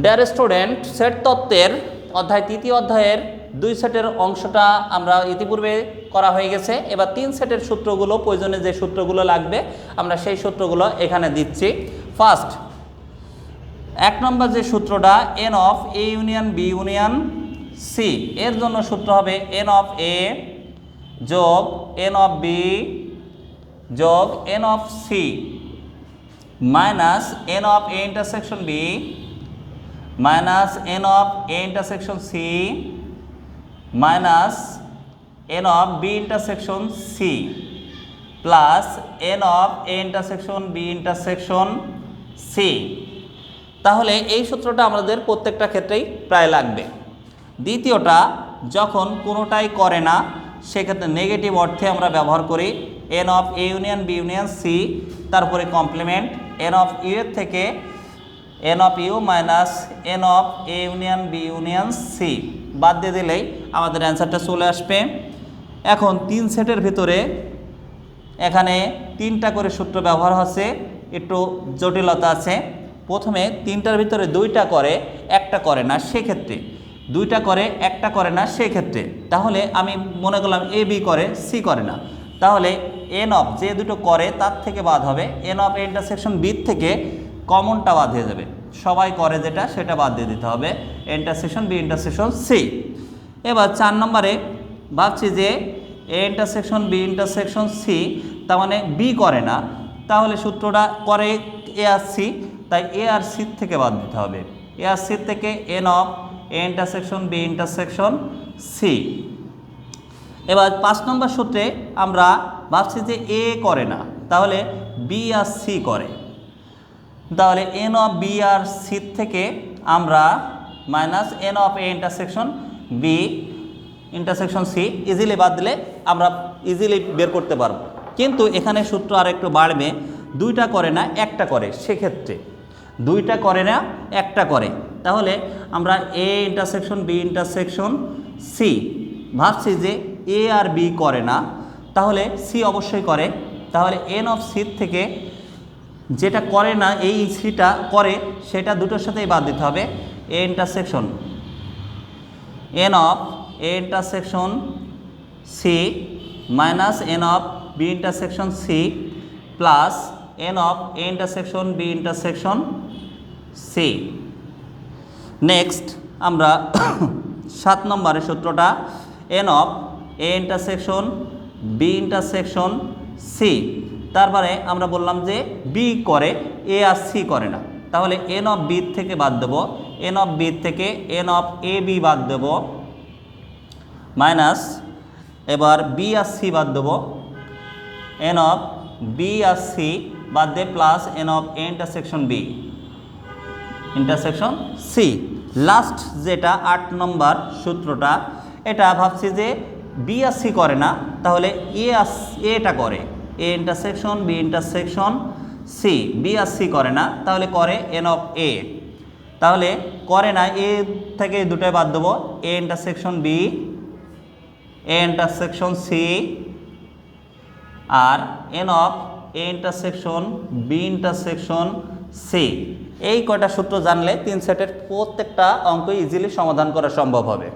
Dear student, set তত্ত্বের তৃতীয় অধ্যায়ের 2 সেটের অংশটা আমরা ইতিপূর্বে করা হয়ে গেছে। এবার 3 সেটের সূত্রগুলো, প্রয়োজনে যে সূত্রগুলো লাগবে আমরা সেই সূত্রগুলো এখানে দিচ্ছি। ফার্স্ট 1 নম্বর যে সূত্রটা n of a union b union c, এর জন্য সূত্র হবে n অফ a যোগ n অফ b যোগ n of c minus n of a intersection b minus n of a intersection c minus n of b intersection c plus n of a intersection b intersection c। তাহলে এই সূত্রটা আমাদের প্রত্যেকটা ক্ষেত্রেই প্রায় লাগবে। দ্বিতীয়টা, যখন কোনোটাই করে না সেক্ষেত্রে নেগেটিভ অর্থে আমরা ব্যবহার করি n of a union b union c, তারপরে কমপ্লিমেন্ট n অফ u এর থেকে n of u minus n of a union b union c বাদ দিয়ে দিলেই আমাদের অ্যান্সারটা চলে আসবে। এখন 3 সেটের ভিতরে এখানে 3টা করে সূত্র ব্যবহার হচ্ছে, একটু জটিলতা আছে। প্রথমে 3টার ভিতরে 2টা করে, একটা করে না, সেক্ষেত্রে 2টা করে একটা করে না সেক্ষেত্রে তাহলে আমি মনে করলাম এ বি করে সি করে না, তাহলে এন অফ যে দুটো করে তার থেকে বাদ হবে, N of A intersection B থেকে কমনটা বাদ হয়ে যাবে, সবাই করে যেটা সেটা বাদ দিয়ে দিতে হবে, ইন্টারসেকশন বি ইন্টারসেকশন সি। এবার 4 নম্বরে ভাবছি যে A intersection B intersection C, তার মানে বি করে না, তাহলে সূত্রটা করে এ আর সি, তাই এ আর সি থেকে বাদ দিতে হবে, এ আর সি থেকে N of A intersection B intersection C. এবার 5 নম্বর সূত্রে আমরা ভাবছি যে এ করে না, তাহলে বি আর সি করে, তাহলে এন অফ বি আর সি থেকে আমরা minus N of A intersection B intersection C easily বাদ দিলে আমরা ইজিলি বের করতে পারবো। কিন্তু এখানে সূত্র আর একটু বাড়বে, 2টা করে না একটা করে, সেক্ষেত্রে 2টা করে না একটা করে, তাহলে আমরা A intersection B intersection C ভাবছি যে এ আর বি করে না, তাহলে সি অবশ্যই করে, তাহলে এন অফ সি থেকে যেটা করে না এই সিটা করে সেটা দুটোর সাথেই বাদ দিতে হবে, A intersection N of A intersection C minus N of B intersection C plus N of A intersection B intersection C. Next আমরা 7 নম্বরের সূত্রটা N of A intersection B intersection C, তারপরে আমরা বললাম যে বি করে এ আর সি করে না, তাহলে এন অফ বি থেকে বাদ দেবো, এন অফ বি থেকে এন অফ এ বি বাদ দেবো মাইনাস এবার বি আর সি বাদ দেবো, এন অফ বি আর সি বাদ দে plus N of A intersection B intersection C. Last যেটা 8 নম্বর সূত্রটা, এটা ভাবছি যে বি আর সি করে না, তাহলে এটা করে A intersection B intersection C, B আর সি করে না, তাহলে করে এন অফ এ, তাহলে করে না এ থেকে দুটোই বাদ দেবো, A intersection B A intersection C আর N of A intersection B intersection C. এই কয়টা সূত্র জানলে 3 সেটের প্রত্যেকটা অঙ্ক ইজিলি সমাধান করা সম্ভব হবে।